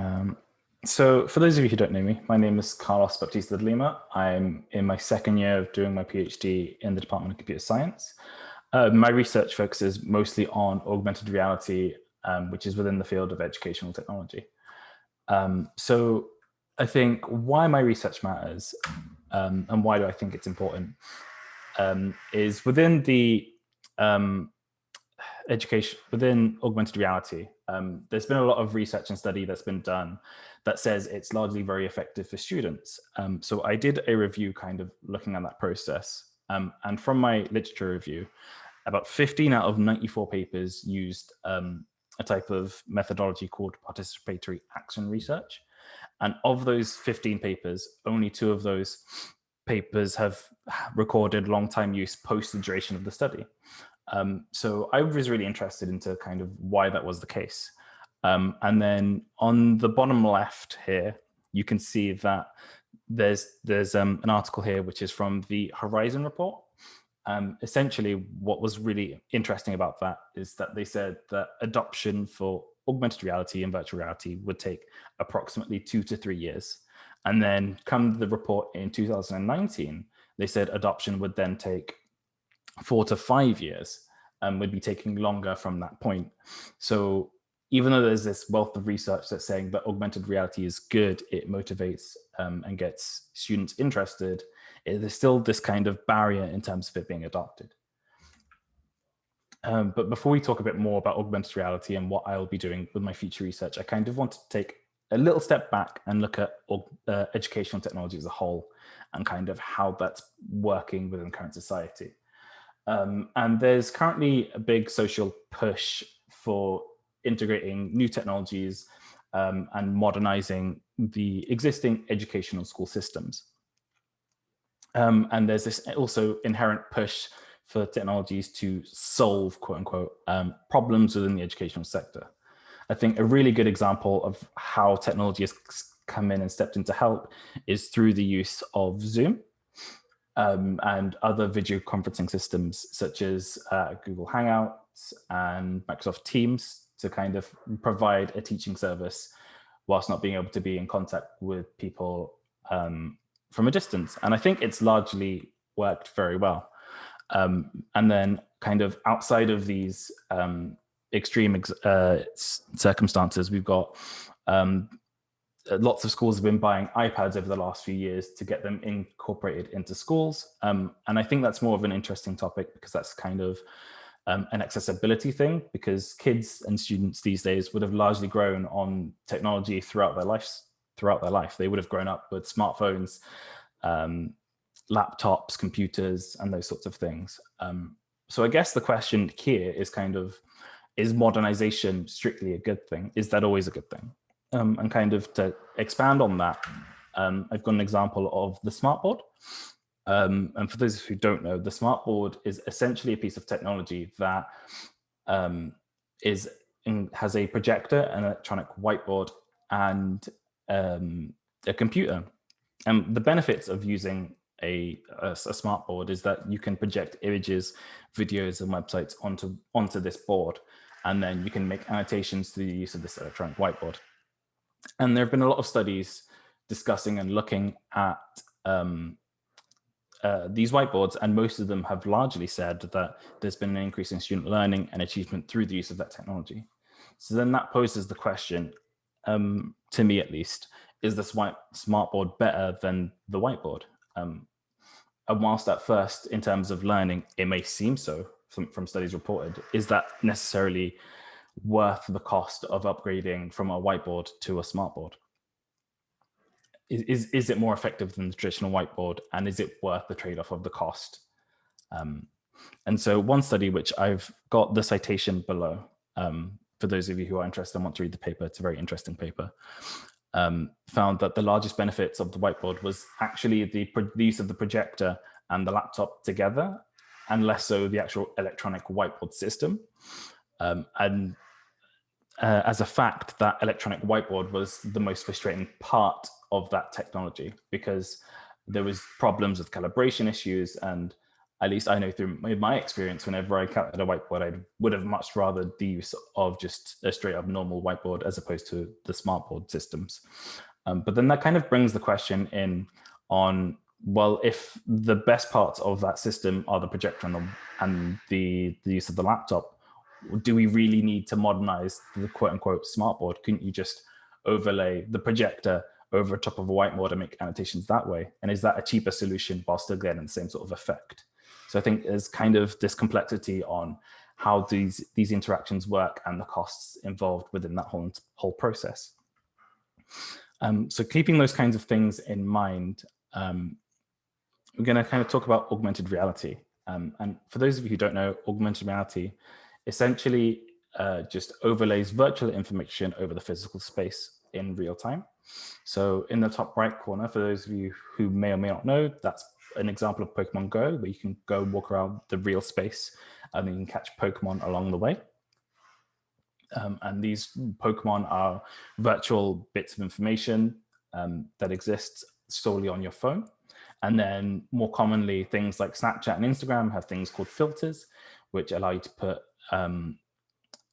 Um, so for those of you who don't know me, my name is Baptista De Lima. I'm in my second year of doing my PhD in the Department of Computer Science. My research focuses mostly on augmented reality, which is within the field of educational technology. So I think why my research matters and why do I think it's important is within the education, within augmented reality, there's been a lot of research and study that's been done that says it's largely very effective for students. So I did a review kind of looking at that process. And from my literature review, about 15 out of 94 papers used a type of methodology called participatory action research. And of those 15 papers, only 2 of those papers have recorded long-time use post the duration of the study. So I was really interested into kind of why that was the case. And then on the bottom left here, you can see that there's an article here, which is from the Horizon report. Essentially, what was really interesting about that is that they said that adoption for augmented reality and virtual reality would take approximately 2 to 3 years. And then come the report in 2019, they said adoption would then take 4 to 5 years and would be taking longer from that point. So even though there's this wealth of research that's saying that augmented reality is good, it motivates and gets students interested, there's still this kind of barrier in terms of it being adopted. But before we talk a bit more about augmented reality and what I'll be doing with my future research, I kind of want to take a little step back and look at educational technology as a whole and kind of how that's working within current society. And there's currently a big social push for integrating new technologies and modernizing the existing educational school systems. And there's this also inherent push for technologies to solve, quote unquote, problems within the educational sector. I think a really good example of how technology has come in and stepped in to help is through the use of Zoom and other video conferencing systems such as Google Hangouts and Microsoft Teams to kind of provide a teaching service whilst not being able to be in contact with people from a distance. And I think it's largely worked very well. And then kind of outside of these extreme circumstances, we've got lots of schools have been buying iPads over the last few years to get them incorporated into schools. And I think that's more of an interesting topic because that's kind of an accessibility thing, because kids and students these days would have largely grown on technology throughout their life. They would have grown up with smartphones, laptops, computers, and those sorts of things. So I guess the question here is kind of, is modernization strictly a good thing? Is that always a good thing? And kind of to expand on that, I've got an example of the Smartboard. And for those who don't know, the Smartboard is essentially a piece of technology that has a projector, an electronic whiteboard, and a computer. And the benefits of using a Smartboard is that you can project images, videos, and websites onto this board, and then you can make annotations through the use of this electronic whiteboard. And there have been a lot of studies discussing and looking at these whiteboards, and most of them have largely said that there's been an increase in student learning and achievement through the use of that technology. So then that poses the question, to me at least, is this Smartboard better than the whiteboard? And whilst at first, in terms of learning, it may seem so from studies reported, is that necessarily worth the cost of upgrading from a whiteboard to a Smartboard? Is it more effective than the traditional whiteboard, and is it worth the trade-off of the cost? And so one study, which I've got the citation below, for those of you who are interested and want to read the paper, it's a very interesting paper, found that the largest benefits of the whiteboard was actually the use of the projector and the laptop together, and less so the actual electronic whiteboard system. As a fact, that electronic whiteboard was the most frustrating part of that technology, because there was problems with calibration issues and at least I know through my experience, whenever I encountered a whiteboard, I would have much rather the use of just a straight up normal whiteboard as opposed to the smartboard systems. But then that kind of brings the question in on, well, if the best parts of that system are the projector and the use of the laptop, do we really need to modernize the quote unquote smartboard? Couldn't you just overlay the projector over top of a whiteboard and make annotations that way? And is that a cheaper solution while still getting the same sort of effect? So I think there's kind of this complexity on how these interactions work and the costs involved within that whole process. So keeping those kinds of things in mind, we're going to kind of talk about augmented reality. And for those of you who don't know, augmented reality essentially just overlays virtual information over the physical space in real time. So in the top right corner, for those of you who may or may not know, that's an example of Pokemon Go, where you can go walk around the real space and then you can catch Pokemon along the way. And these Pokemon are virtual bits of information that exist solely on your phone. And then more commonly, things like Snapchat and Instagram have things called filters, which allow you to put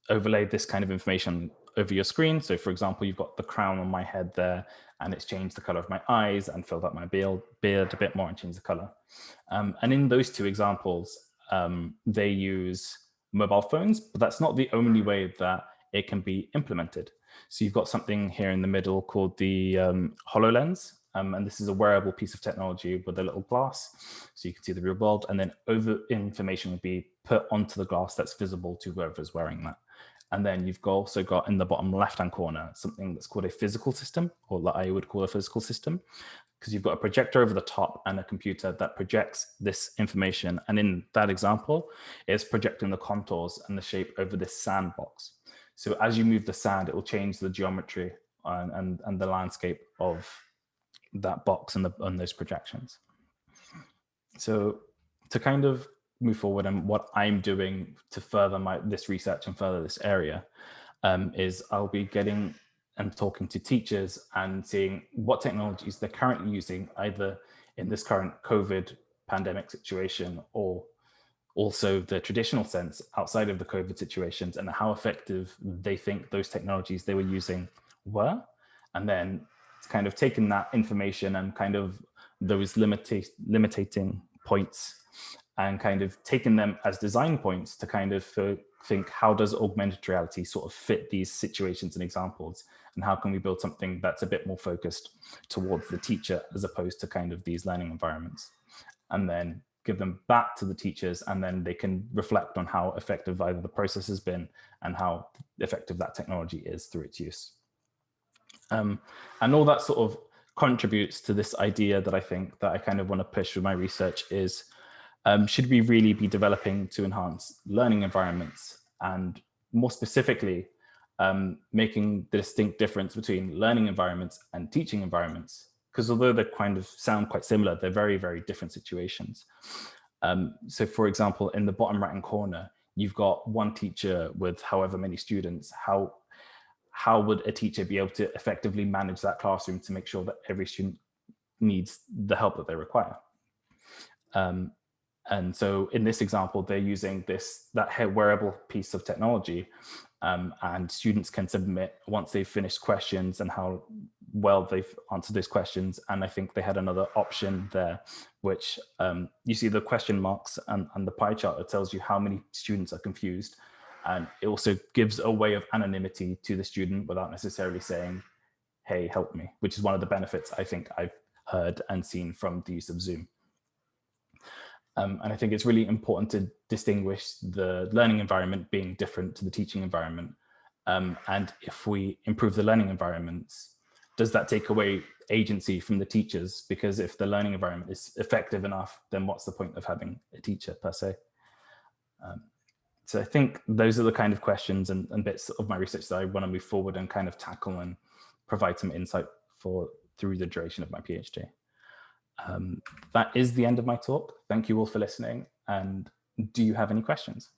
overlay this kind of information over your screen. So for example, you've got the crown on my head there, and it's changed the color of my eyes and filled up my beard a bit more and changed the color. And in those two examples, they use mobile phones, but that's not the only way that it can be implemented. So you've got something here in the middle called the HoloLens. And this is a wearable piece of technology with a little glass, so you can see the real world, and then information will be put onto the glass that's visible to whoever's wearing that. And then you've also got in the bottom left-hand corner something that's called a physical system, or that I would call a physical system, because you've got a projector over the top and a computer that projects this information. And in that example, it's projecting the contours and the shape over this sandbox. So as you move the sand, it will change the geometry and the landscape of that box and those projections. So to kind of move forward, and what I'm doing to further this research and further this area is I'll be getting and talking to teachers and seeing what technologies they're currently using, either in this current COVID pandemic situation or also the traditional sense outside of the COVID situations, and how effective they think those technologies they were using were. And then it's kind of taking that information and kind of those limiting points and kind of taking them as design points to kind of think, how does augmented reality sort of fit these situations and examples? And how can we build something that's a bit more focused towards the teacher as opposed to kind of these learning environments? And then give them back to the teachers, and then they can reflect on how effective either the process has been and how effective that technology is through its use. And all that sort of contributes to this idea that I think that I kind of want to push with my research is, should we really be developing to enhance learning environments, and more specifically, making the distinct difference between learning environments and teaching environments? Because although they kind of sound quite similar, they're very, very different situations. So for example, in the bottom right-hand corner, you've got one teacher with however many students. How would a teacher be able to effectively manage that classroom to make sure that every student needs the help that they require? And so in this example, they're using that wearable piece of technology, and students can submit once they've finished questions and how well they've answered those questions. And I think they had another option there, which you see the question marks and the pie chart that tells you how many students are confused. And it also gives a way of anonymity to the student without necessarily saying, hey, help me, which is one of the benefits I think I've heard and seen from the use of Zoom. And I think it's really important to distinguish the learning environment being different to the teaching environment. And if we improve the learning environments, does that take away agency from the teachers? Because if the learning environment is effective enough, then what's the point of having a teacher per se? So I think those are the kind of questions and bits of my research that I want to move forward and kind of tackle and provide some insight for through the duration of my PhD. That is the end of my talk. Thank you all for listening. And do you have any questions?